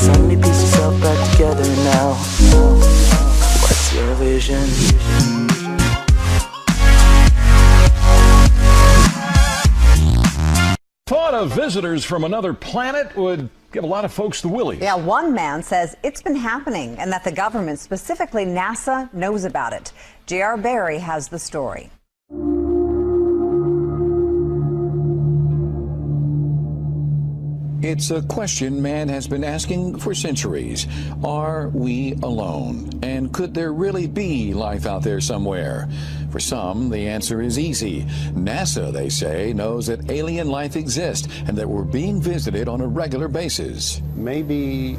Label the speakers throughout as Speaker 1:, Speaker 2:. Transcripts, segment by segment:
Speaker 1: Let me piece yourself back together now. What's your vision?
Speaker 2: Thought of visitors from another planet would give a lot of folks the willies.
Speaker 3: Yeah, one man says it's been happening and that the government, specifically NASA, knows about it. J.R. Barry has the story.
Speaker 4: It's a question man has been asking for centuries. Are we alone? And could there really be life out there somewhere? For some, the answer is easy. NASA, they say, knows that alien life exists and that we're being visited on a regular basis.
Speaker 5: Maybe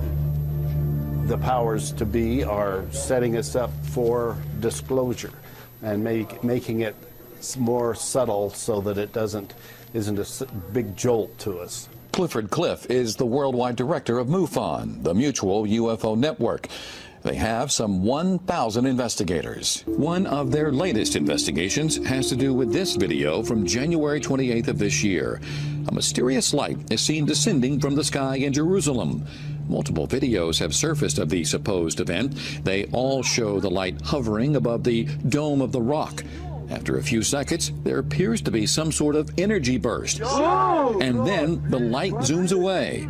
Speaker 5: the powers to be are setting us up for disclosure and making it more subtle so that it isn't a big jolt to us.
Speaker 4: Clifford Cliff is the worldwide director of MUFON, the Mutual UFO Network. They have some 1,000 investigators. One of their latest investigations has to do with this video from January 28th of this year. A mysterious light is seen descending from the sky in Jerusalem. Multiple videos have surfaced of the supposed event. They all show the light hovering above the Dome of the Rock. After a few seconds, there appears to be some sort of energy burst. And then the light zooms away.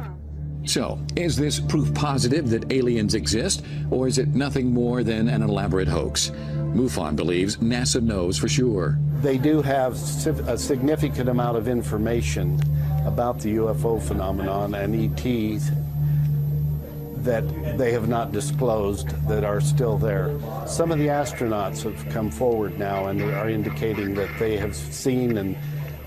Speaker 4: So, is this proof positive that aliens exist, or is it nothing more than an elaborate hoax? MUFON believes NASA knows for sure.
Speaker 5: They do have a significant amount of information about the UFO phenomenon and ETs that they have not disclosed that are still there. Some of the astronauts have come forward now and are indicating that they have seen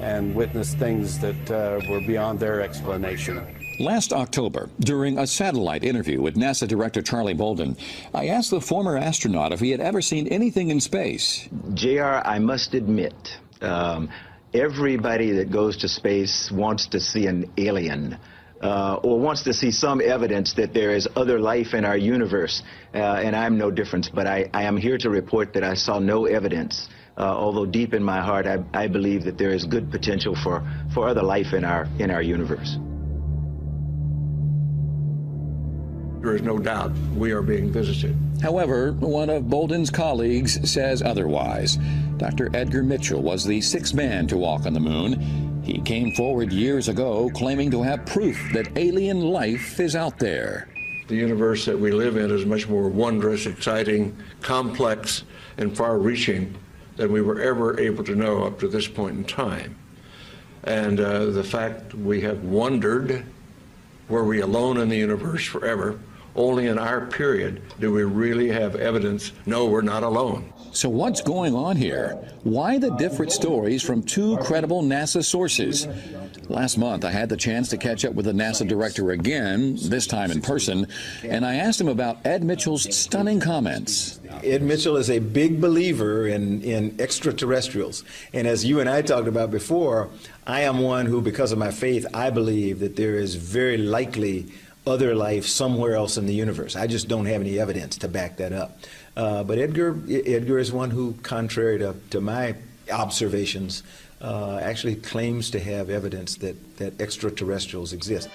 Speaker 5: and witnessed things that were beyond their explanation.
Speaker 4: Last October, during a satellite interview with NASA Director Charlie Bolden, I asked the former astronaut if he had ever seen anything in space.
Speaker 6: JR, I must admit, everybody that goes to space wants to see an alien. Or wants to see some evidence that there is other life in our universe, and I'm no different. But I am here to report that I saw no evidence, although deep in my heart I believe that there is good potential for other life in our universe.
Speaker 7: There is no doubt we are being visited.
Speaker 4: However, one of Bolden's colleagues says otherwise. Dr. Edgar Mitchell was the sixth man to walk on the moon. He came forward years ago claiming to have proof that alien life is out there.
Speaker 7: The universe that we live in is much more wondrous, exciting, complex, and far-reaching than we were ever able to know up to this point in time. And the fact we have wondered, were we alone in the universe forever? Only in our period do we really have evidence, no, we're not alone.
Speaker 4: So what's going on here? Why the different stories from two credible NASA sources? Last month, I had the chance to catch up with the NASA director again, this time in person, and I asked him about Ed Mitchell's stunning comments.
Speaker 8: Ed Mitchell is a big believer in extraterrestrials. And as you and I talked about before, I am one who, because of my faith, I believe that there is very likely other life somewhere else in the universe. I just don't have any evidence to back that up. But Edgar is one who, contrary to my observations, actually claims to have evidence that extraterrestrials exist.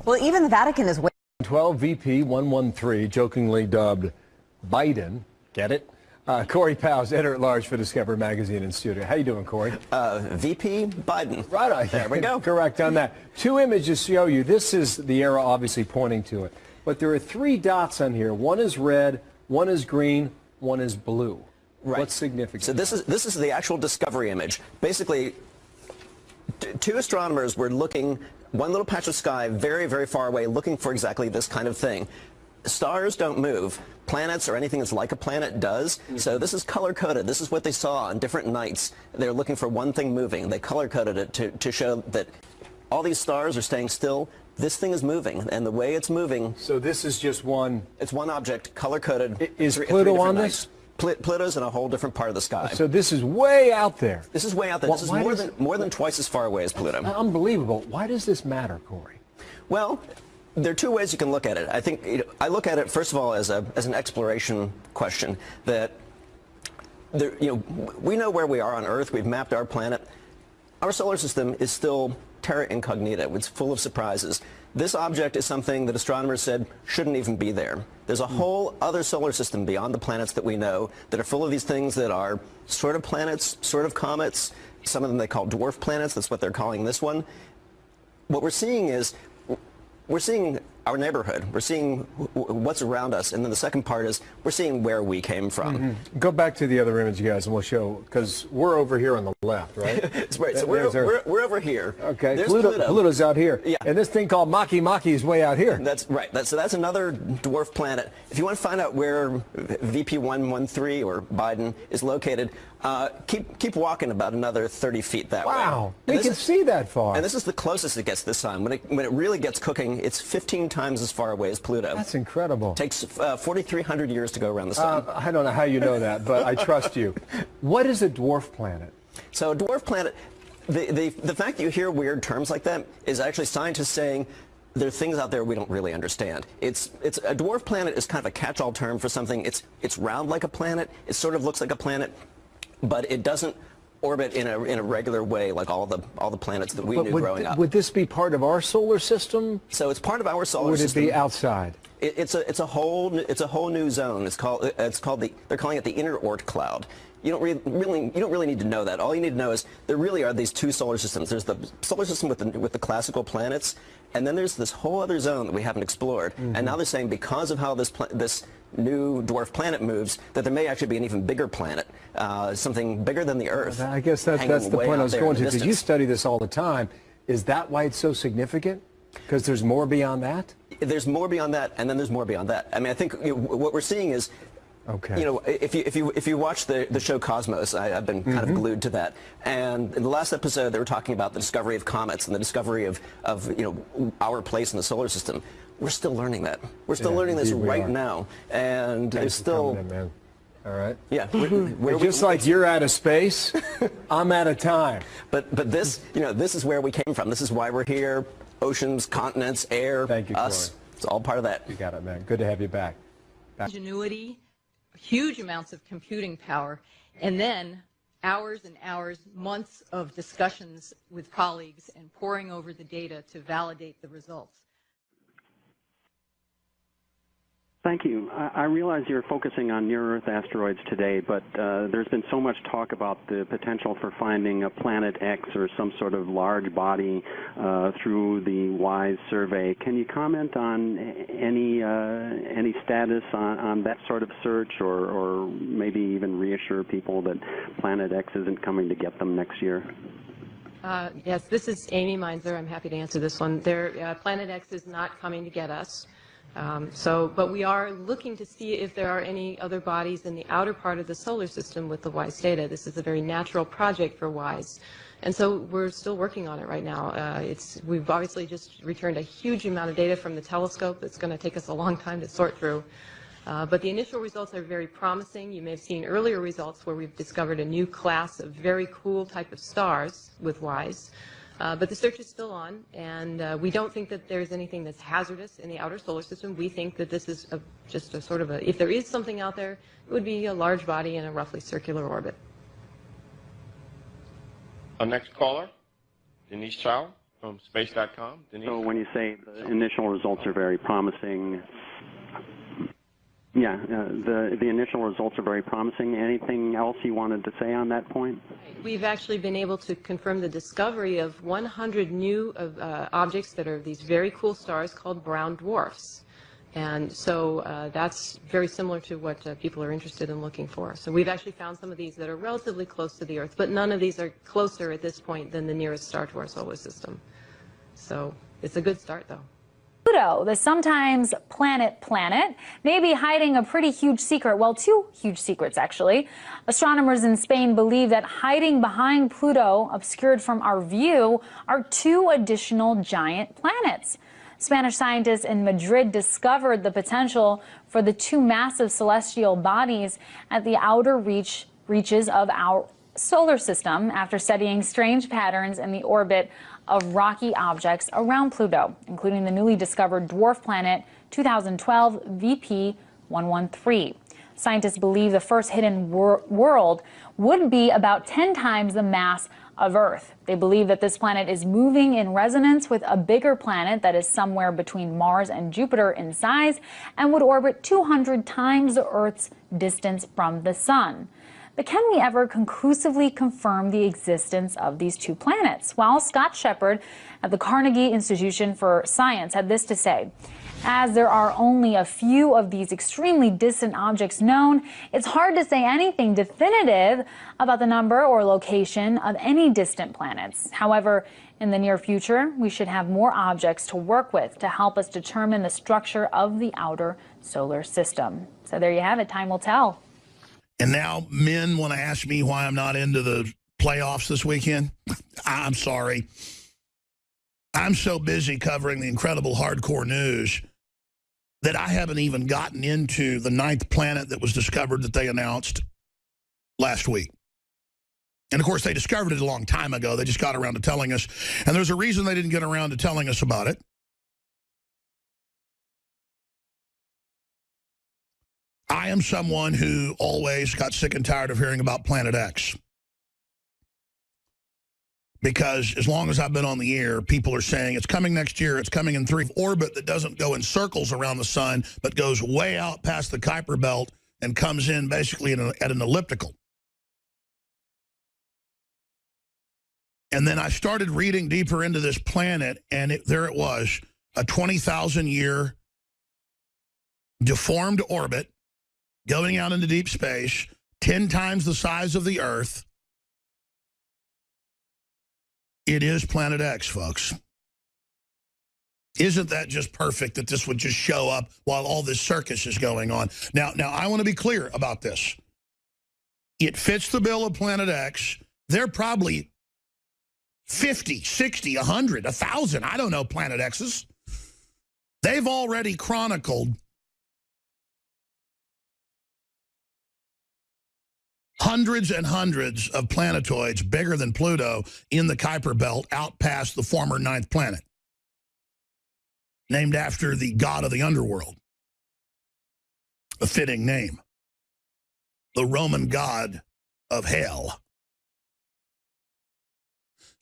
Speaker 3: Well, even the Vatican is
Speaker 2: 12 VP 113, jokingly dubbed Biden. Get it? Corey Powers, editor-at-large for Discover Magazine in studio. How you doing, Corey?
Speaker 9: VP Biden.
Speaker 2: Right on.
Speaker 9: There we go.
Speaker 2: Correct on that. Two images show you. This is the arrow obviously pointing to it. But there are three dots on here. One is red, one is green, one is blue.
Speaker 9: Right.
Speaker 2: What's significant?
Speaker 9: So this is the actual discovery image. Basically, two astronomers were looking, one little patch of sky very, very far away, looking for exactly this kind of thing. Stars don't move. Planets or anything that's like a planet does. So this is color-coded. This is what they saw on different nights. They're looking for one thing moving. They color-coded it to show that all these stars are staying still. This thing is moving, and the way it's moving...
Speaker 2: So this is just one...
Speaker 9: It's one object, color-coded.
Speaker 2: Is Pluto on this?
Speaker 9: Pluto's in a whole different part of the sky.
Speaker 2: So this is way out there.
Speaker 9: This is way out there. This is more than twice as far away as Pluto.
Speaker 2: Unbelievable. Why does this matter, Corey?
Speaker 9: Well, there are two ways you can look at it. I think I look at it first of all as an exploration question. That we know where we are on Earth. We've mapped our planet. Our solar system is still terra incognita. It's full of surprises. This object is something that astronomers said shouldn't even be there. There's a whole other solar system beyond the planets that we know that are full of these things that are sort of planets, sort of comets. Some of them they call dwarf planets. That's what they're calling this one. What we're seeing is, we're seeing our neighborhood. We're seeing what's around us. And then the second part is we're seeing where we came from.
Speaker 2: Go back to the other image, you guys, and we'll show, because we're over here on the left, right?
Speaker 9: That's right. So we're over here.
Speaker 2: Okay.
Speaker 9: There's
Speaker 2: Pluto's out here.
Speaker 9: Yeah.
Speaker 2: And this thing called Maki is way out here.
Speaker 9: That's right. So that's another dwarf planet. If you want to find out where VP 113 or Biden is located, keep walking about another 30 feet that way.
Speaker 2: Wow. We can see that far.
Speaker 9: And this is the closest it gets this time. When it really gets cooking, it's 15 times as far away as Pluto.
Speaker 2: That's incredible.
Speaker 9: It takes 4,300 years to go around the sun.
Speaker 2: I don't know how you know that, but I trust you. What is a dwarf planet?
Speaker 9: So a dwarf planet, the fact that you hear weird terms like that is actually scientists saying there are things out there we don't really understand. It's a dwarf planet is kind of a catch-all term for something. It's round like a planet. It sort of looks like a planet, but it doesn't orbit in a regular way like all the planets that we knew growing up.
Speaker 2: Would this be part of our solar system?
Speaker 9: So it's part of our solar system.
Speaker 2: Would it be outside?
Speaker 9: It's a whole new zone. They're calling it the inner Oort cloud. You don't really need to know that. All you need to know is there really are these two solar systems. There's the solar system with the classical planets, and then there's this whole other zone that we haven't explored. And now they're saying because of how this new dwarf planet moves, that there may actually be an even bigger planet, something bigger than the Earth.
Speaker 2: I guess that's the point I was going to, because you study this all the time. Is that why it's so significant? Because there's more beyond that?
Speaker 9: There's more beyond that, and then there's more beyond that. I mean, I think what we're seeing is, if you watch the show Cosmos, I've been kind of glued to that. And in the last episode, they were talking about the discovery of comets and the discovery of our place in the solar system. We're still learning that. We're still learning this right now, and there's still.
Speaker 2: Man. All right.
Speaker 9: Yeah.
Speaker 2: Just like you're out of space, I'm out of time.
Speaker 9: But this, this is where we came from. This is why we're here. Oceans, continents, air,
Speaker 2: Thank you,
Speaker 9: us.
Speaker 2: Corey.
Speaker 9: It's all part of that.
Speaker 2: You got it, man. Good to have you back.
Speaker 10: Ingenuity, huge amounts of computing power, and then hours and hours, months of discussions with colleagues and poring over the data to validate the results.
Speaker 11: Thank you. I realize you're focusing on near-Earth asteroids today, but there's been so much talk about the potential for finding a Planet X or some sort of large body through the WISE survey. Can you comment on any status on that sort of search, or maybe even reassure people that Planet X isn't coming to get them next year?
Speaker 10: Yes, this is Amy Meinzer. I'm happy to answer this one. Planet X is not coming to get us. But we are looking to see if there are any other bodies in the outer part of the solar system with the WISE data. This is a very natural project for WISE. And so we're still working on it right now. We've obviously just returned a huge amount of data from the telescope. It's going to take us a long time to sort through. But the initial results are very promising. You may have seen earlier results where we've discovered a new class of very cool type of stars with WISE. But the search is still on, and we don't think that there's anything that's hazardous in the outer solar system. We think that this is just a sort of if there is something out there, it would be a large body in a roughly circular orbit.
Speaker 12: Our next caller, Denise Chow from space.com. Denise.
Speaker 11: So when you say the initial results are very promising, yeah, the initial results are very promising. Anything else you wanted to say on that point?
Speaker 10: We've actually been able to confirm the discovery of 100 new objects that are these very cool stars called brown dwarfs. And so that's very similar to what people are interested in looking for. So we've actually found some of these that are relatively close to the Earth, but none of these are closer at this point than the nearest star to our solar system. So it's a good start, though.
Speaker 13: Pluto, the sometimes planet, may be hiding a pretty huge secret. Well, two huge secrets, actually. Astronomers in Spain believe that hiding behind Pluto, obscured from our view, are two additional giant planets. Spanish scientists in Madrid discovered the potential for the two massive celestial bodies at the outer reaches of our solar system after studying strange patterns in the orbit of rocky objects around Pluto, including the newly discovered dwarf planet 2012 VP 113. Scientists believe the first hidden world would be about 10 times the mass of Earth. They believe that this planet is moving in resonance with a bigger planet that is somewhere between Mars and Jupiter in size and would orbit 200 times the Earth's distance from the Sun. But can we ever conclusively confirm the existence of these two planets? Well, Scott Shepard at the Carnegie Institution for Science had this to say. As there are only a few of these extremely distant objects known, it's hard to say anything definitive about the number or location of any distant planets. However, in the near future, we should have more objects to work with to help us determine the structure of the outer solar system. So there you have it. Time will tell.
Speaker 14: And now men want to ask me why I'm not into the playoffs this weekend. I'm sorry. I'm so busy covering the incredible hardcore news that I haven't even gotten into the 9th planet that was discovered that they announced last week. And, of course, they discovered it a long time ago. They just got around to telling us. And there's a reason they didn't get around to telling us about it. I am someone who always got sick and tired of hearing about Planet X. Because as long as I've been on the air, people are saying it's coming next year, it's coming in 3 orbit that doesn't go in circles around the sun, but goes way out past the Kuiper Belt and comes in basically at an elliptical. And then I started reading deeper into this planet, and there it was, a 20,000-year deformed orbit going out into deep space, 10 times the size of the Earth. It is Planet X, folks. Isn't that just perfect that this would just show up while all this circus is going on? Now I want to be clear about this. It fits the bill of Planet X. They're probably 50, 60, 100, 1,000, I don't know, Planet X's. They've already chronicled hundreds and hundreds of planetoids bigger than Pluto in the Kuiper Belt out past the former 9th planet, named after the god of the underworld. A fitting name. The Roman god of hell.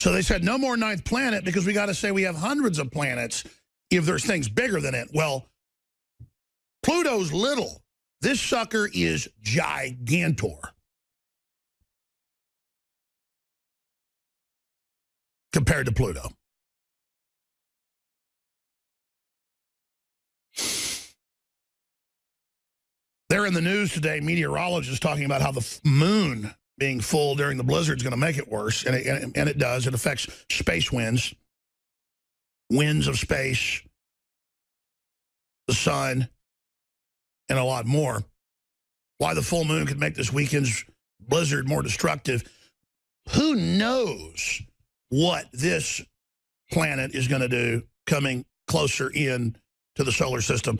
Speaker 14: So they said no more 9th planet because we got to say we have hundreds of planets if there's things bigger than it. Well, Pluto's little. This sucker is gigantor. Compared to Pluto. They're in the news today, meteorologists talking about how the moon being full during the blizzard is going to make it worse, and it does. It affects space winds, winds of space, the sun, and a lot more. Why the full moon could make this weekend's blizzard more destructive, who knows what this planet is going to do coming closer in to the solar system.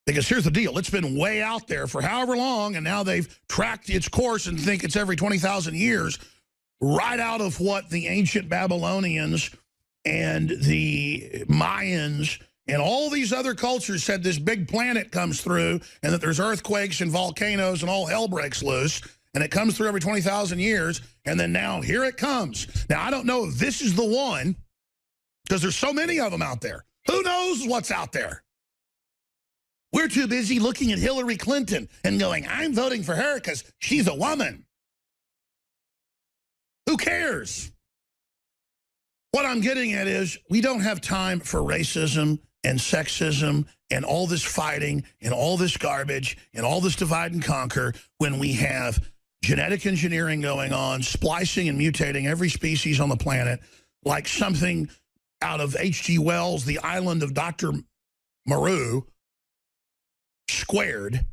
Speaker 14: Because here's the deal. It's been way out there for however long, and now they've tracked its course and think it's every 20,000 years, right out of what the ancient Babylonians and the Mayans and all these other cultures said this big planet comes through and that there's earthquakes and volcanoes and all hell breaks loose. And it comes through every 20,000 years, and then now here it comes. Now, I don't know if this is the one, because there's so many of them out there. Who knows what's out there? We're too busy looking at Hillary Clinton and going, I'm voting for her because she's a woman. Who cares? What I'm getting at is we don't have time for racism and sexism and all this fighting and all this garbage and all this divide and conquer when we have genetic engineering going on, splicing and mutating every species on the planet, like something out of H.G. Wells' The Island of Dr. Moreau, squared.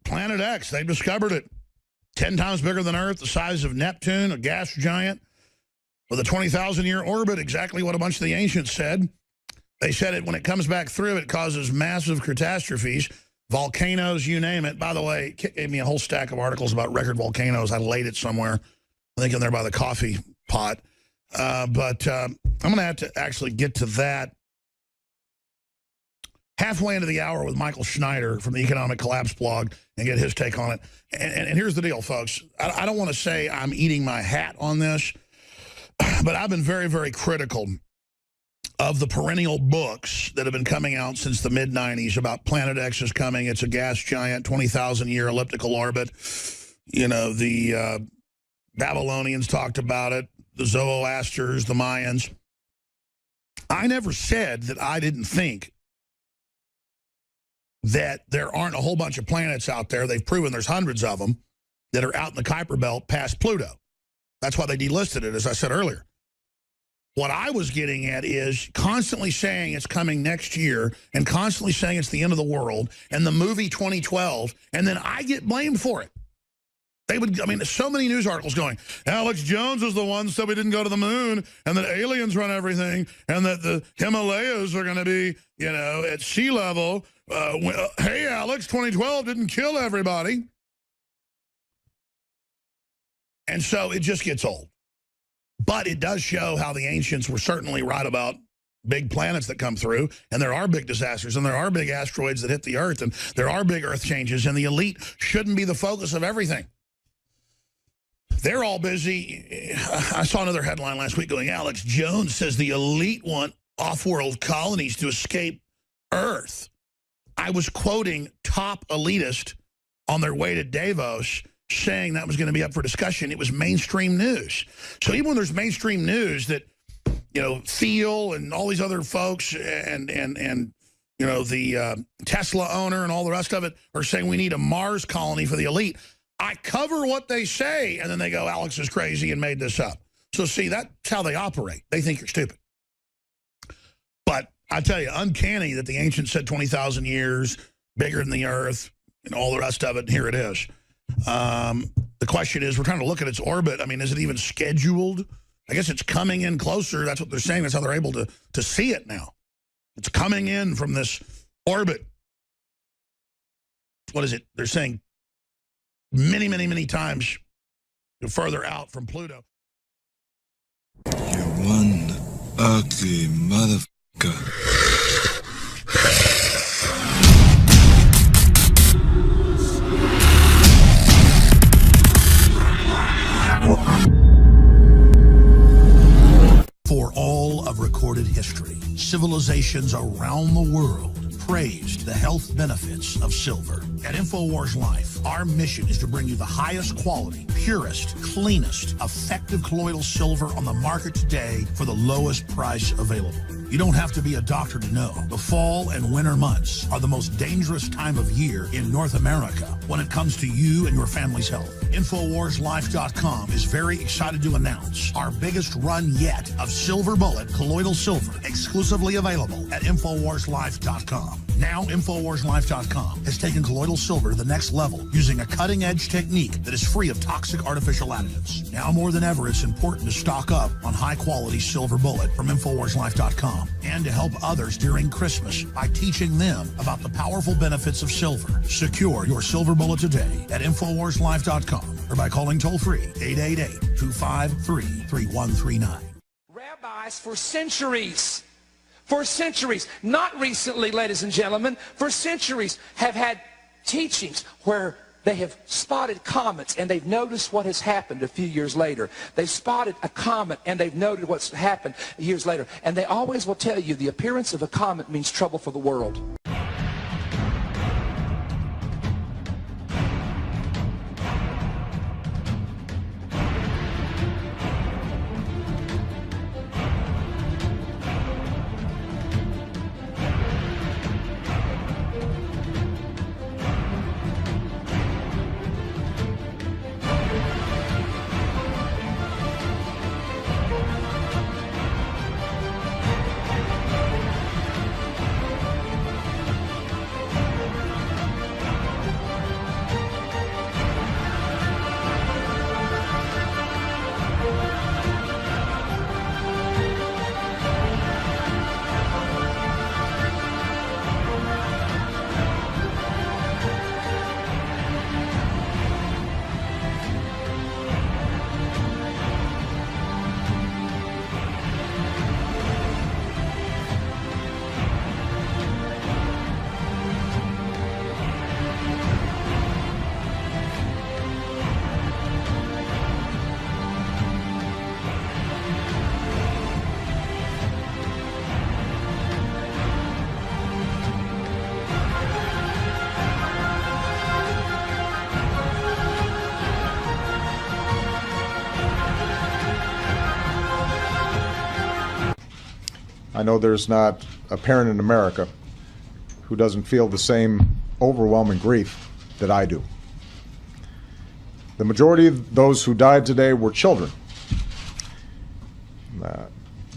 Speaker 14: Planet X, they've discovered it. 10 times bigger than Earth, the size of Neptune, a gas giant, with a 20,000-year orbit, exactly what a bunch of the ancients said. They said it when it comes back through, it causes massive catastrophes. Volcanoes, you name it. By the way, Kit gave me a whole stack of articles about record volcanoes. I laid it somewhere, I think in there by the coffee pot. But I'm going to have to actually get to that. halfway into the hour with Michael Schneider from the Economic Collapse blog and get his take on it. And here's the deal, folks. I don't want to say I'm eating my hat on this, but I've been very, very critical of the perennial books that have been coming out since the mid-90s about Planet X is coming. It's a gas giant, 20,000-year elliptical orbit. You know, the Babylonians talked about it, the Zoroasters, the Mayans. I never said that I didn't think that there aren't a whole bunch of planets out there. They've proven there's hundreds of them that are out in the Kuiper Belt past Pluto. That's why they delisted it, as I said earlier. What I was getting at is constantly saying it's coming next year and constantly saying it's the end of the world and the movie 2012, and then I get blamed for it. They would, I mean, so many news articles going, Alex Jones is the one who said we didn't go to the moon and that aliens run everything and that the Himalayas are going to be, you know, at sea level. Hey, Alex, 2012 didn't kill everybody. And so it just gets old. But it does show how the ancients were certainly right about big planets that come through, and there are big disasters, and there are big asteroids that hit the Earth, and there are big Earth changes, and the elite shouldn't be the focus of everything. They're all busy. I saw another headline last week going, Alex Jones says the elite want off-world colonies to escape Earth. I was quoting top elitist on their way to Davos saying that was going to be up for discussion. It was mainstream news. So even when there's mainstream news that, you know, Thiel and all these other folks and you know, the Tesla owner and all the rest of it are saying we need a Mars colony for the elite, I cover what they say, and then they go, Alex is crazy and made this up. So see, that's how they operate. They think you're stupid. But I tell you, uncanny that the ancients said 20,000 years, bigger than the Earth, and all the rest of it, and here it is. The question is, we're trying to look at its orbit. I mean, is it even scheduled? I guess it's coming in closer. That's what they're saying. That's how they're able to see it now. It's coming in from this orbit. What is it? They're saying many, many, many times further out from Pluto.
Speaker 15: You one ugly motherfucker.
Speaker 14: For all of recorded history, civilizations around the world praised the health benefits of silver. At InfoWars Life, our mission is to bring you the highest quality, purest, cleanest, effective colloidal silver on the market today for the lowest price available. You don't have to be a doctor to know. The fall and winter months are the most dangerous time of year in North America when it comes to you and your family's health. InfoWarsLife.com is very excited to announce our biggest run yet of Silver Bullet colloidal silver, exclusively available at InfoWarsLife.com. Now, InfoWarsLife.com has taken colloidal silver to the next level using a cutting-edge technique that is free of toxic artificial additives. Now more than ever, it's important to stock up on high-quality Silver Bullet from InfoWarsLife.com and to help others during Christmas by teaching them about the powerful benefits of silver. Secure your Silver Bullet today at InfoWarsLife.com or by calling toll-free 888-253-3139.
Speaker 16: Rabbis for centuries, not recently, ladies and gentlemen, for centuries have had teachings where they have spotted comets and they've noticed what has happened a few years later. They've spotted a comet and they've noted what's happened years later. And they always will tell you the appearance of a comet means trouble for the world.
Speaker 17: I know there's not a parent in America who doesn't feel the same overwhelming grief that I do. The majority of those who died today were children.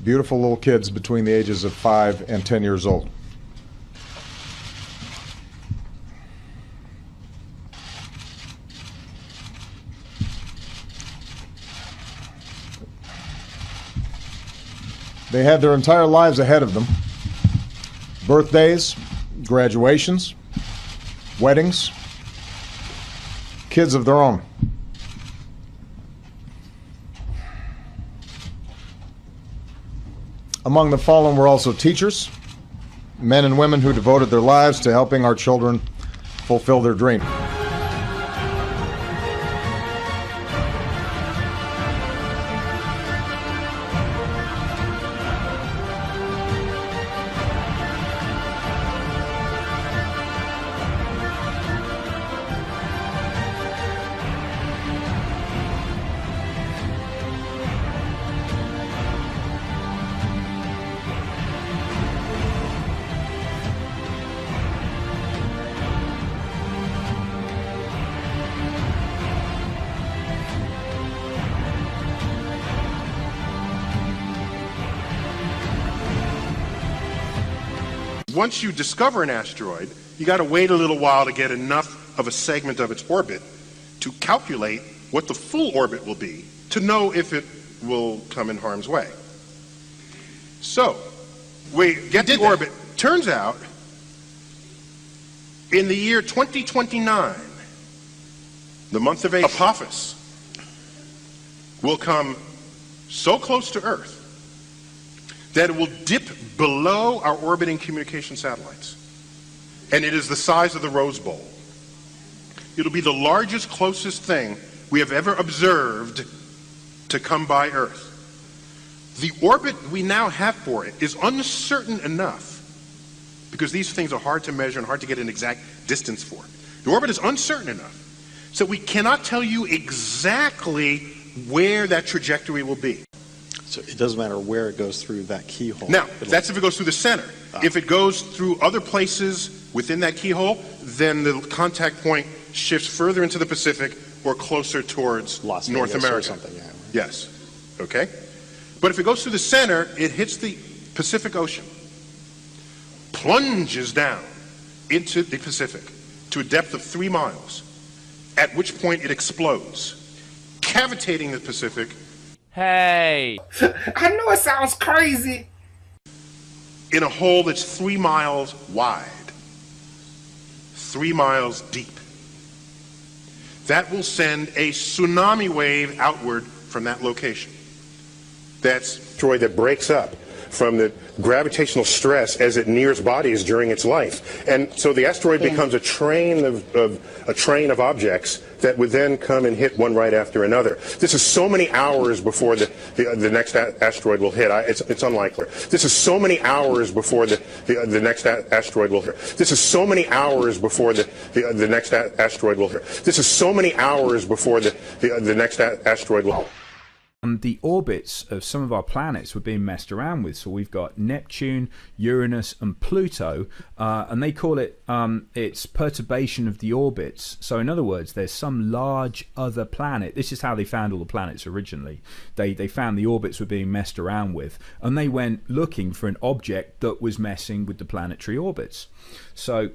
Speaker 17: Beautiful little kids between the ages of 5 and 10 years old. They had their entire lives ahead of them. Birthdays, graduations, weddings, kids of their own. Among the fallen were also teachers, men and women who devoted their lives to helping our children fulfill their dream.
Speaker 18: Once you discover an asteroid, you got to wait a little while to get enough of a segment of its orbit to calculate what the full orbit will be to know if it will come in harm's way. So, we get the orbit. Turns out, in the year 2029, the month of Apophis will come so close to Earth that it will dip below our orbiting communication satellites. And it is the size of the Rose Bowl. It'll be the largest, closest thing we have ever observed to come by Earth. The orbit we now have for it is uncertain enough, because these things are hard to measure and hard to get an exact distance for. The orbit is uncertain enough, so we cannot tell you exactly where that trajectory will be.
Speaker 19: So it doesn't matter where it goes through that keyhole.
Speaker 18: Now, that's if it goes through the center. If it goes through other places within that keyhole, then the contact point shifts further into the Pacific or closer towards North America.
Speaker 19: Or something, yeah.
Speaker 18: Yes. Okay? But if it goes through the center, it hits the Pacific Ocean, plunges down into the Pacific to a depth of 3 miles, at which point it explodes, cavitating the Pacific.
Speaker 20: Hey! I know it sounds crazy.
Speaker 18: In a hole that's 3 miles wide, 3 miles deep. That will send a tsunami wave outward from that location. That's an asteroid that breaks up from the gravitational stress as it nears bodies during its life. And so the asteroid becomes a train of objects that would then come and hit one right after another. This is so many hours before the next asteroid will hit. It's unlikely. This is so many hours before the next asteroid will hit. This is so many hours before the next asteroid will hit. This is so many hours before the next asteroid will hit.
Speaker 21: The orbits of some of our planets were being messed around with. So we've got Neptune, Uranus and Pluto, and they call it it's perturbation of the orbits. So in other words, there's some large other planet. This is how they found all the planets originally. They found the orbits were being messed around with, and they went looking for an object that was messing with the planetary orbits. So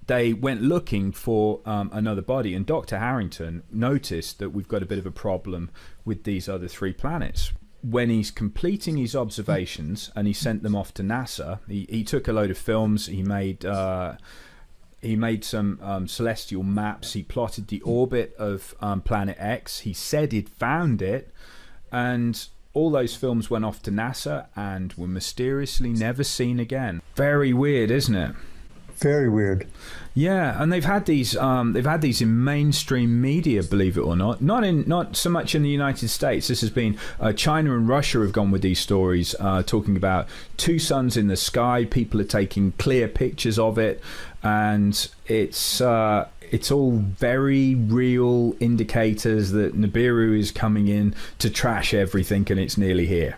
Speaker 21: they went looking for another body, and Dr. Harrington noticed that we've got a bit of a problem with these other 3 planets. When he's completing his observations and he sent them off to NASA, he took a load of films, he made some celestial maps, he plotted the orbit of Planet X, he said he'd found it, and all those films went off to NASA and were mysteriously never seen again. Very weird, isn't it?
Speaker 22: Very weird.
Speaker 21: Yeah, and they've had these in mainstream media, believe it or not. Not so much in the United States. This has been China and Russia have gone with these stories, talking about 2 suns in the sky. People are taking clear pictures of it, and it's all very real indicators that Nibiru is coming in to trash everything, and it's nearly here.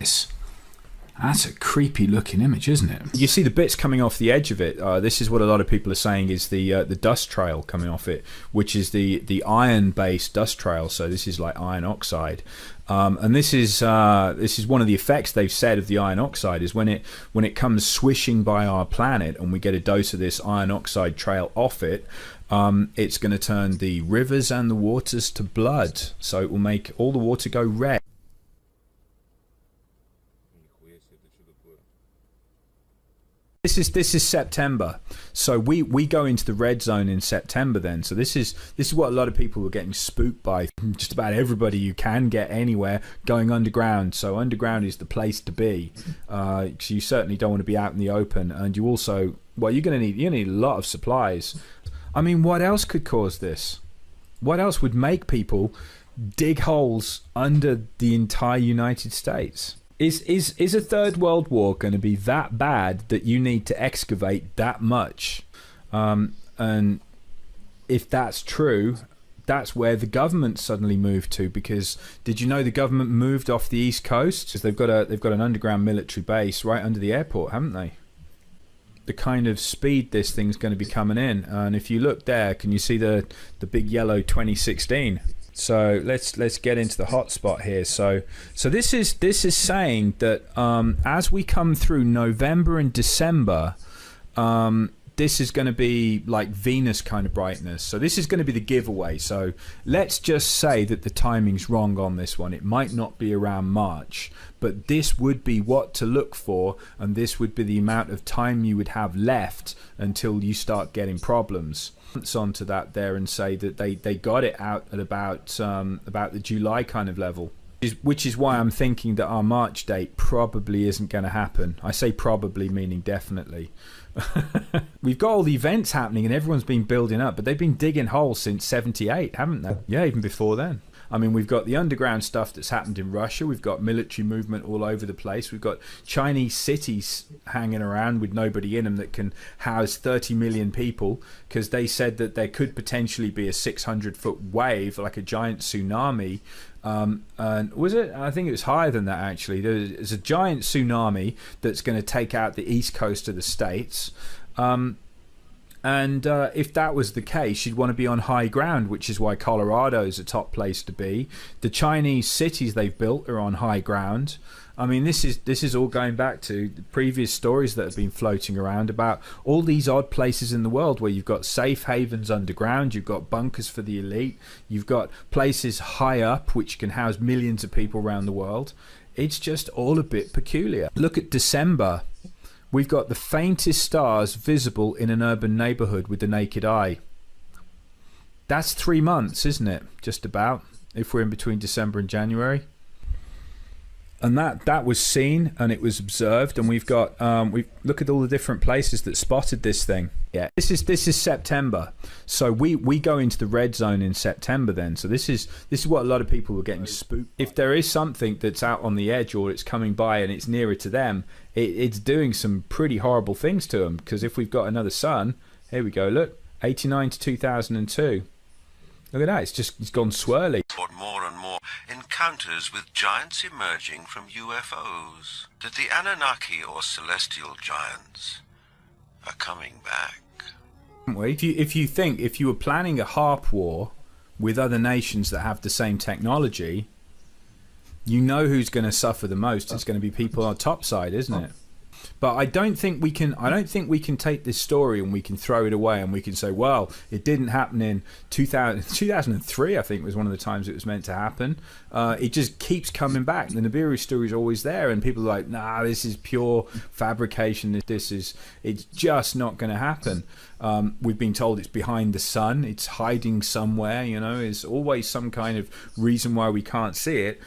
Speaker 21: That's a creepy looking image, isn't it? You see the bits coming off the edge of it. This is what a lot of people are saying is the dust trail coming off it, which is the iron-based dust trail. So this is like iron oxide, and this is one of the effects they've said of the iron oxide is when it comes swishing by our planet and we get a dose of this iron oxide trail off it. It's going to turn the rivers and the waters to blood, so it will make all the water go red. This is September, so we go into the red zone in September then. So this is what a lot of people were getting spooked by. Just about everybody you can get anywhere going underground. So underground is the place to be. So you certainly don't want to be out in the open, and you also, well, you're gonna need a lot of supplies. I mean, what else could cause this? What else would make people dig holes under the entire United States? Is a third world war going to be that bad that you need to excavate that much? And if that's true, that's where the government suddenly moved to. Because did you know the government moved off the East Coast? Because they've got an underground military base right under the airport, haven't they? The kind of speed this thing's going to be coming in, and if you look there, can you see the big yellow 2016? So let's get into the hotspot here. So this is saying that as we come through November and December, this is going to be like Venus kind of brightness. So this is going to be the giveaway. So let's just say that the timing's wrong on this one. It might not be around March, but this would be what to look for, and this would be the amount of time you would have left until you start getting problems. Onto that there and say that they got it out at about the July kind of level, which is why I'm thinking that our March date probably isn't going to happen. I say probably meaning definitely. We've got all the events happening and everyone's been building up, but they've been digging holes since '78, haven't they? Yeah, even before then. I mean, we've got the underground stuff that's happened in Russia. We've got military movement all over the place. We've got Chinese cities hanging around with nobody in them that can house 30 million people, because they said that there could potentially be a 600-foot wave, like a giant tsunami. And was it? I think it was higher than that, actually. There's a giant tsunami that's going to take out the east coast of the States. And if that was the case, you'd want to be on high ground, which is why Colorado's a top place to be. The Chinese cities they've built are on high ground. I mean, this is all going back to the previous stories that have been floating around about all these odd places in the world where you've got safe havens underground, you've got bunkers for the elite, you've got places high up which can house millions of people around the world. It's just all a bit peculiar. Look at December. We've got the faintest stars visible in an urban neighborhood with the naked eye. That's 3 months, isn't it? Just about, if we're in between December and January. And that was seen and it was observed, and we've got look at all the different places that spotted this thing. Yeah, this is September, so we go into the red zone in September then. So this is what a lot of people were getting spooked. If there is something that's out on the edge or it's coming by and it's nearer to them, it's doing some pretty horrible things to them. Because if we've got another sun, here we go. Look, 89 to 2002. Look at that, it's gone swirly.
Speaker 1: More and more encounters with giants emerging from UFOs. That the Anunnaki or celestial giants are coming back.
Speaker 21: If you were planning a harp war with other nations that have the same technology, you know who's going to suffer the most. It's going to be people on top side, isn't it? But I don't think we can take this story and we can throw it away and we can say, well, it didn't happen in 2003, I think was one of the times it was meant to happen. It just keeps coming back. The Nibiru story is always there, and people are like, nah, this is pure fabrication. It's just not going to happen. We've been told it's behind the sun, it's hiding somewhere, you know, there's always some kind of reason why we can't see it.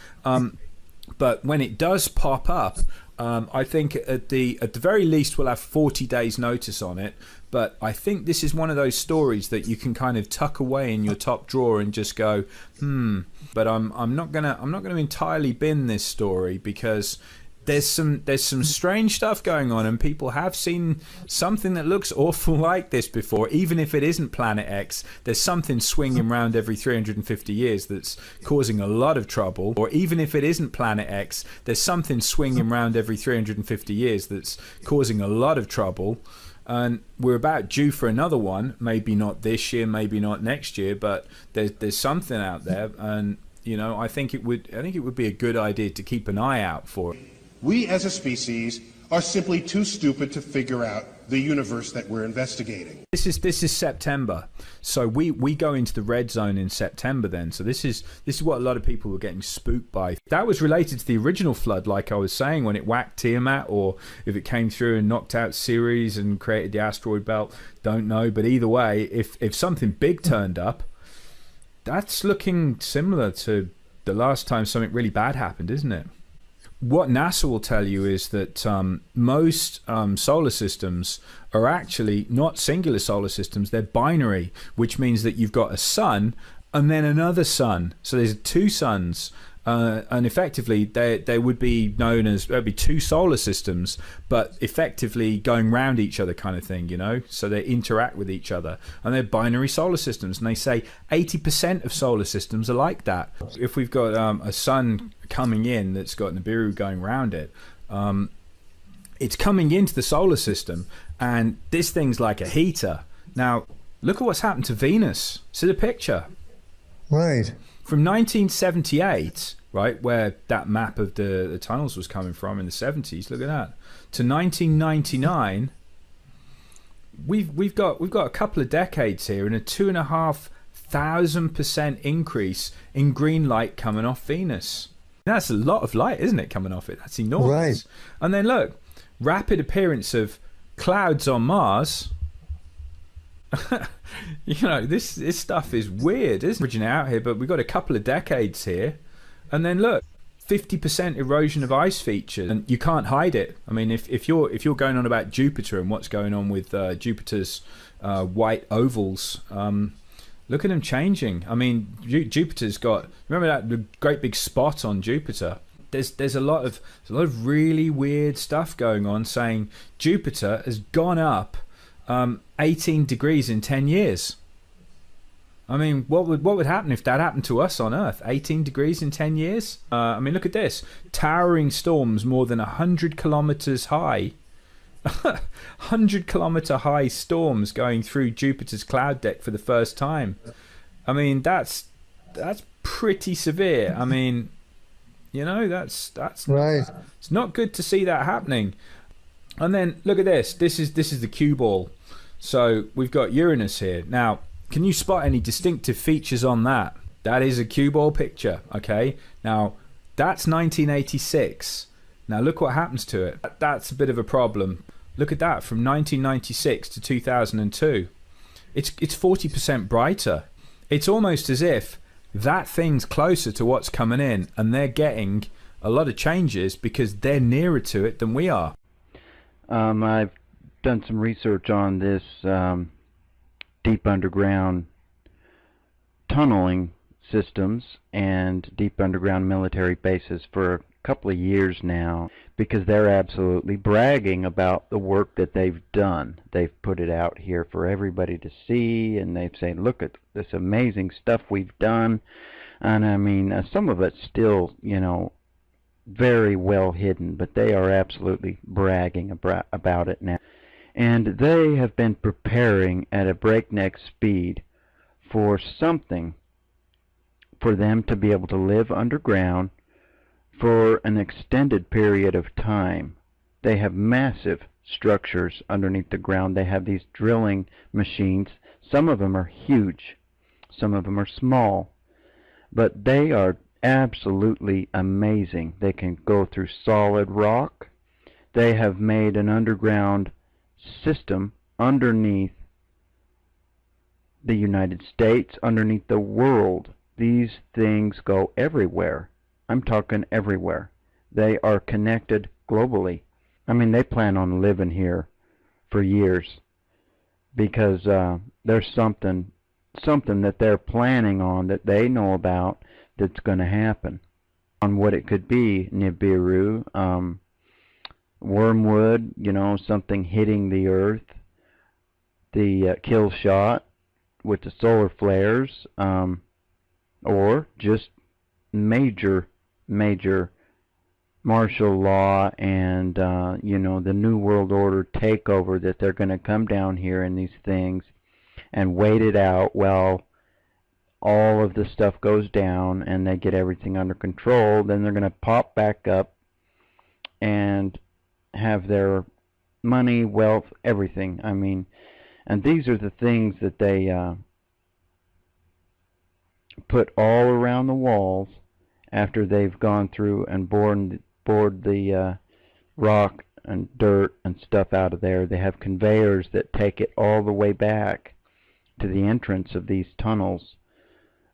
Speaker 21: But when it does pop up, I think at the very least we'll have 40 days notice on it. But I think this is one of those stories that you can kind of tuck away in your top drawer and just go, But I'm not gonna entirely bin this story, because there's some strange stuff going on, and people have seen something that looks awful like this before. Even if it isn't Planet X, there's something swinging around every 350 years that's causing a lot of trouble. Or even if it isn't Planet X, there's something swinging around every 350 years that's causing a lot of trouble. And we're about due for another one. Maybe not this year, maybe not next year, but there's something out there, and you know, I think it would be a good idea to keep an eye out for it.
Speaker 18: We as a species are simply too stupid to figure out the universe that we're investigating.
Speaker 21: This is September, so we go into the red zone in September then. So this is what a lot of people were getting spooked by. That was related to the original flood, like I was saying, when it whacked Tiamat, or if it came through and knocked out Ceres and created the asteroid belt. Don't know, but either way, if something big turned up, that's looking similar to the last time something really bad happened, isn't it? What NASA will tell you is that most solar systems are actually not singular solar systems, they're binary, which means that you've got a sun and then another sun. So there's two suns, and effectively they would be known as, there'd be two solar systems, but effectively going round each other kind of thing, you know? So they interact with each other, and they're binary solar systems, and they say 80% of solar systems are like that. If we've got a sun coming in that's got Nibiru going around it, it's coming into the solar system, and this thing's like a heater. Now, look at what's happened to Venus. See the picture?
Speaker 5: Right.
Speaker 21: From 1978, right, where that map of the tunnels was coming from in the 70s, look at that, to 1999, we've got a couple of decades here, and a 2,500% increase in green light coming off Venus. That's a lot of light, isn't it, coming off it? That's enormous.
Speaker 5: Right.
Speaker 21: And then look, rapid appearance of clouds on Mars. You know, this stuff is weird, isn't it? Originating out here, but we've got a couple of decades here, and then look, 50% erosion of ice features, and you can't hide it. I mean, if you're going on about Jupiter and what's going on with Jupiter's white ovals, look at them changing. I mean, Jupiter's got, remember that the great big spot on Jupiter? There's a lot of really weird stuff going on, saying Jupiter has gone up 18 degrees in 10 years. I mean, what would happen if that happened to us on Earth? 18 degrees in 10 years? I mean, look at this. Towering storms more than 100 kilometers high. 100-kilometer high storms going through Jupiter's cloud deck for the first time. I mean, that's pretty severe. I mean, you know, that's
Speaker 5: right.
Speaker 21: It's not good to see that happening. And then look at this. This is the cue ball. So we've got Uranus here. Now, can you spot any distinctive features on that? That is a cue ball picture, okay? Now, that's 1986. Now, look what happens to it. That's a bit of a problem. Look at that, from 1996 to 2002. It's 40% brighter. It's almost as if that thing's closer to what's coming in, and they're getting a lot of changes because they're nearer to it than we are.
Speaker 22: I've done some research on this deep underground tunneling systems and deep underground military bases for a couple of years now, because they're absolutely bragging about the work that they've done. They've put it out here for everybody to see, and they've said, look at this amazing stuff we've done. And I mean, some of it's still, you know, very well hidden, but they are absolutely bragging about it now. And they have been preparing at a breakneck speed for something for them to be able to live underground for an extended period of time. They have massive structures underneath the ground. They have these drilling machines. Some of them are huge, some of them are small, but they are absolutely amazing. They can go through solid rock. They have made an underground system underneath the United States, underneath the world. These things go everywhere. I'm talking everywhere. They are connected globally. I mean, they plan on living here for years, because there's something that they're planning on that they know about that's going to happen. On what it could be, Nibiru, wormwood, something hitting the earth, the kill shot with the solar flares, or just major martial law and, the New World Order takeover that they're going to come down here in these things and wait it out while all of the stuff goes down and they get everything under control. Then they're going to pop back up and have their money, wealth, everything. I mean, and these are the things that they put all around the walls after they've gone through and bored the rock and dirt and stuff out of there. They have conveyors that take it all the way back to the entrance of these tunnels,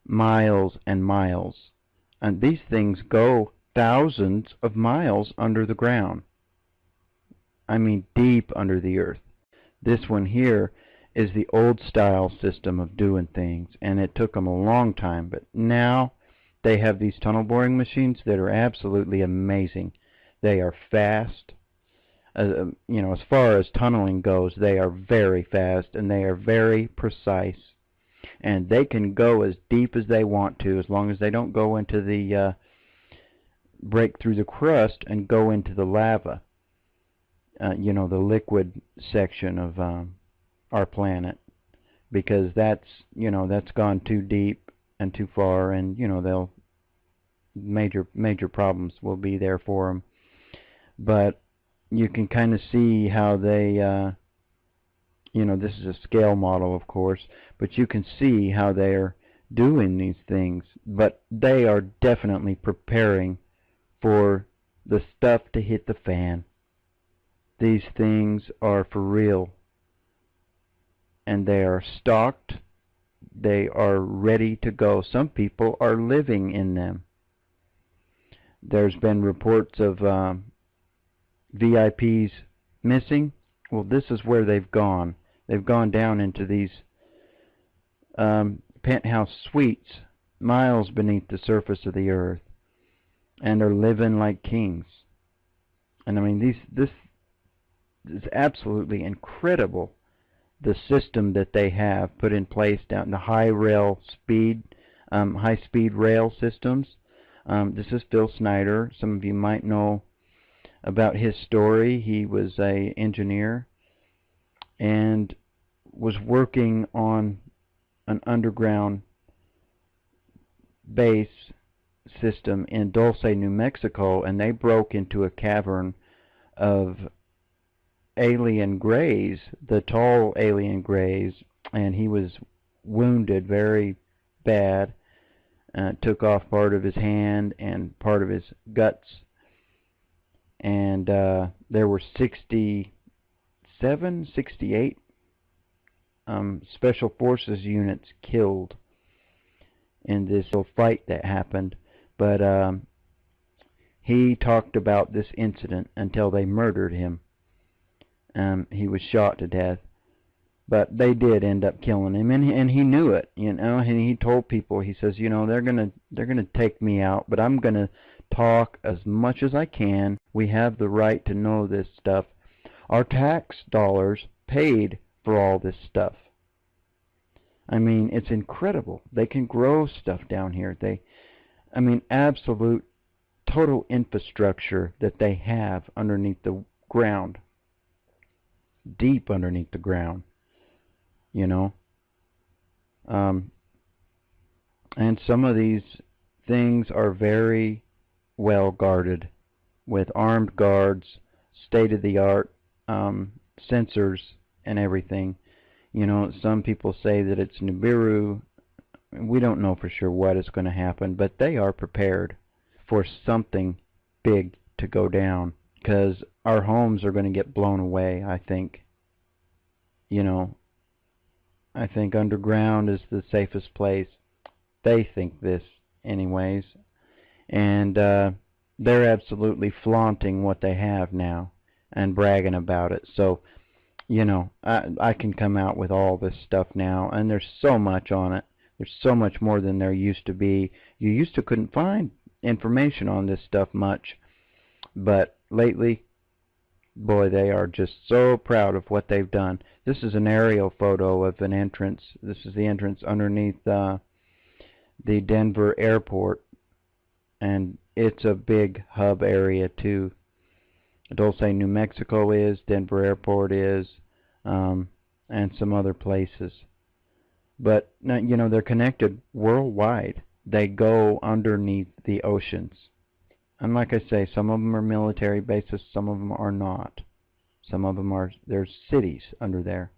Speaker 22: miles and miles. And these things go thousands of miles under the ground. I mean, deep under the earth. This one here is the old style system of doing things, and it took them a long time, but now they have these tunnel boring machines that are absolutely amazing. They are fast. As far as tunneling goes, they are very fast and they are very precise. And they can go as deep as they want to, as long as they don't go into the break through the crust and go into the lava. The liquid section of our planet, because that's gone too deep and too far, and they'll major problems will be there for them. But you can kind of see how they this is a scale model, of course, but you can see how they're doing these things. But they are definitely preparing for the stuff to hit the fan. These things are for real, and they are stocked. They are ready to go. Some people are living in them. There's been reports of VIPs missing. Well, this is where they've gone. They've gone down into these penthouse suites miles beneath the surface of the earth and are living like kings. And I mean, this is absolutely incredible, the system that they have put in place down the high-speed rail systems. This is Phil Snyder. Some of you might know about his story. He was an engineer and was working on an underground base system in Dulce, New Mexico, and they broke into a cavern of alien greys, the tall alien greys, and he was wounded very bad. Took off part of his hand and part of his guts, and there were 68 special forces units killed in this little fight that happened. But he talked about this incident until they murdered him. He was shot to death, but they did end up killing him, and he knew it, and he told people, he says, they're gonna take me out, but I'm gonna talk as much as I can. We have the right to know this stuff. Our tax dollars paid for all this stuff. I mean, it's incredible. They can grow stuff down here. Absolute total infrastructure that they have underneath the ground, deep underneath the ground, and some of these things are very well guarded with armed guards, state-of-the-art sensors and everything. Some people say that it's Nibiru. We don't know for sure what is going to happen, but they are prepared for something big to go down, because our homes are going to get blown away, I think. I think underground is the safest place. They think this anyways. And they're absolutely flaunting what they have now and bragging about it. So, I can come out with all this stuff now, and there's so much on it. There's so much more than there used to be. You used to couldn't find information on this stuff much, but lately boy, they are just so proud of what they've done. This is an aerial photo of an entrance. This is the entrance underneath the Denver airport, and it's a big hub area too. Dulce, New Mexico is, Denver airport is, and some other places. But, you know, they're connected worldwide. They go underneath the oceans. And like I say, some of them are military bases, some of them are not. Some of them are, there's cities under there.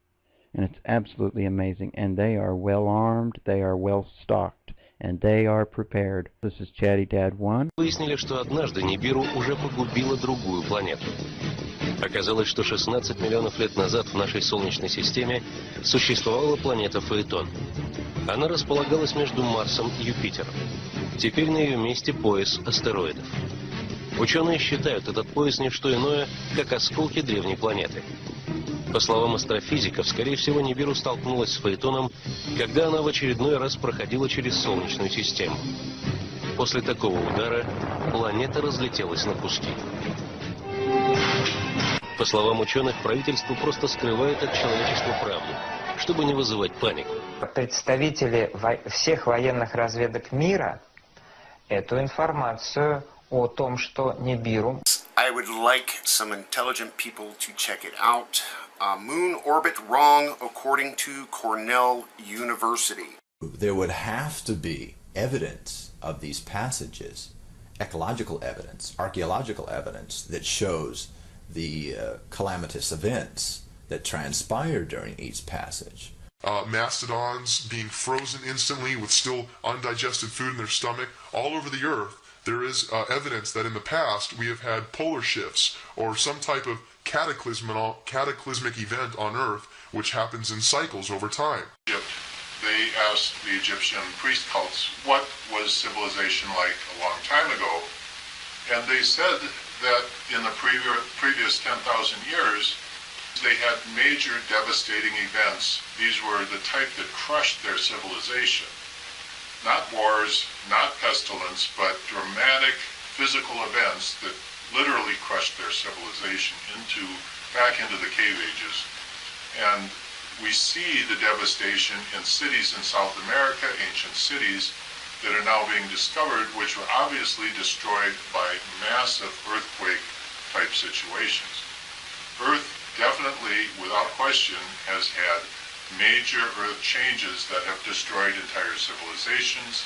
Speaker 22: And it's absolutely amazing. And they are well armed, they are well stocked, and they are prepared. This is Chatty Dad 1.
Speaker 5: Выяснили, что однажды Нибиру уже погубила другую планету. Оказалось, что 16 миллионов лет назад в нашей Солнечной системе существовала планета Фаэтон. Она располагалась между Марсом и Юпитером. Теперь на ее месте пояс астероидов. Ученые считают этот пояс не что иное, как осколки древней планеты. По словам астрофизиков, скорее всего, Нибиру столкнулась с Фаэтоном, когда она в очередной раз проходила через Солнечную систему. После такого удара планета разлетелась на куски. По словам ученых, правительство просто скрывает от человечества правду, чтобы не вызывать панику.
Speaker 6: Представители всех военных разведок мира эту информацию о том, что Нибиру.
Speaker 23: I would like some intelligent people to check it out. Moon orbit wrong according to Cornell University.
Speaker 24: There would have to be evidence of these passages, ecological evidence, archaeological evidence that shows the calamitous events that transpired during each passage.
Speaker 25: Mastodons being frozen instantly with still undigested food in their stomach. All over the Earth, there is evidence that in the past we have had polar shifts or some type of cataclysmic event on Earth which happens in cycles over time.
Speaker 18: They asked the Egyptian priest cults what was civilization like a long time ago, and they said that in the previous 10,000 years, they had major devastating events. These were the type that crushed their civilization. Not wars, not pestilence, but dramatic physical events that literally crushed their civilization back into the cave ages. And we see the devastation in cities in South America, ancient cities, that are now being discovered, which were obviously destroyed by massive earthquake-type situations. Earth definitely, without question, has had major Earth changes that have destroyed entire civilizations,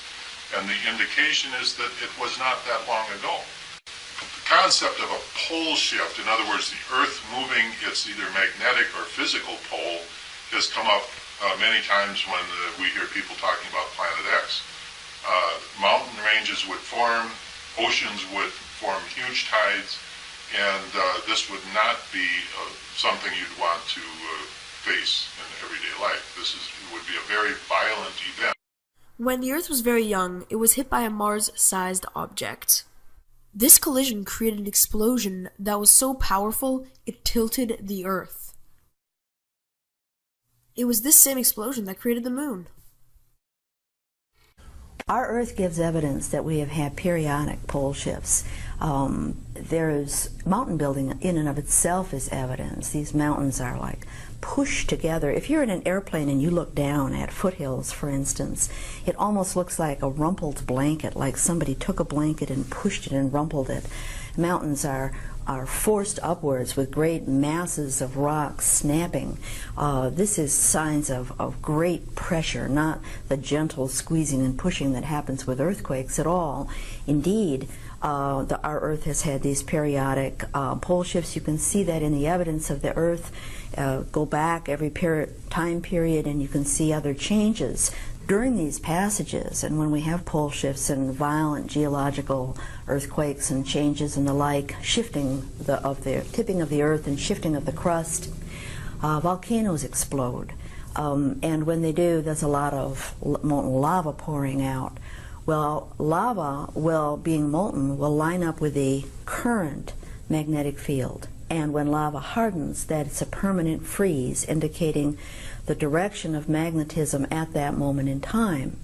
Speaker 18: and the indication is that it was not that long ago. The concept of a pole shift, in other words, the Earth moving its either magnetic or physical pole, has come up many times when we hear people talking about Planet X. Mountain ranges would form, oceans would form huge tides, and this would not be something you'd want to face in everyday life. It would be a very violent event.
Speaker 26: When the Earth was very young, it was hit by a Mars-sized object. This collision created an explosion that was so powerful it tilted the Earth. It was this same explosion that created the moon.
Speaker 27: Our Earth gives evidence that we have had periodic pole shifts. There's mountain building in and of itself is evidence. These mountains are like pushed together. If you're in an airplane and you look down at foothills, for instance, it almost looks like a rumpled blanket, like somebody took a blanket and pushed it and rumpled it. Mountains are forced upwards with great masses of rocks snapping. This is signs of great pressure, not the gentle squeezing and pushing that happens with earthquakes at all. Indeed, our Earth has had these periodic pole shifts. You can see that in the evidence of the Earth. Go back every time period and you can see other changes during these passages. And when we have pole shifts and violent geological earthquakes and changes and the like, tipping of the Earth and shifting of the crust, volcanoes explode. And when they do, there's a lot of molten lava pouring out. Well, lava, being molten, will line up with a current magnetic field. And when lava hardens, that's a permanent freeze, indicating the direction of magnetism at that moment in time.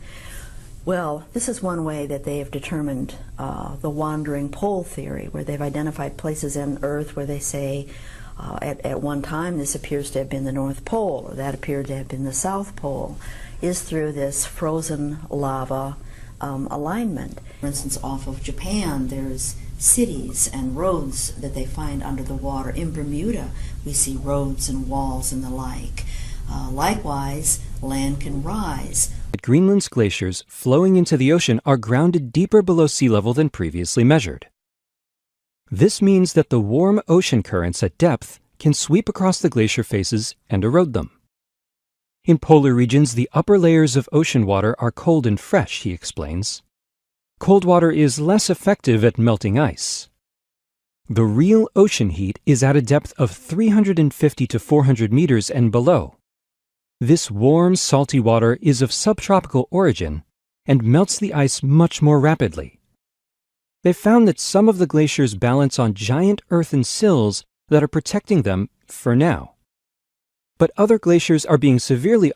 Speaker 27: Well, this is one way that they have determined the wandering pole theory, where they've identified places in Earth where they say At one time, this appears to have been the North Pole, or that appeared to have been the South Pole, is through this frozen lava alignment. For instance, off of Japan, there's cities and roads that they find under the water. In Bermuda, we see roads and walls and the like. Likewise, land can rise.
Speaker 2: Greenland's glaciers flowing into the ocean are grounded deeper below sea level than previously measured. This means that the warm ocean currents at depth can sweep across the glacier faces and erode them. In polar regions, the upper layers of ocean water are cold and fresh, he explains. Cold water is less effective at melting ice. The real ocean heat is at a depth of 350 to 400 meters and below. This warm, salty water is of subtropical origin and melts the ice much more rapidly. They found that some of the glaciers balance on giant earthen sills that are protecting them for now. But other glaciers are being severely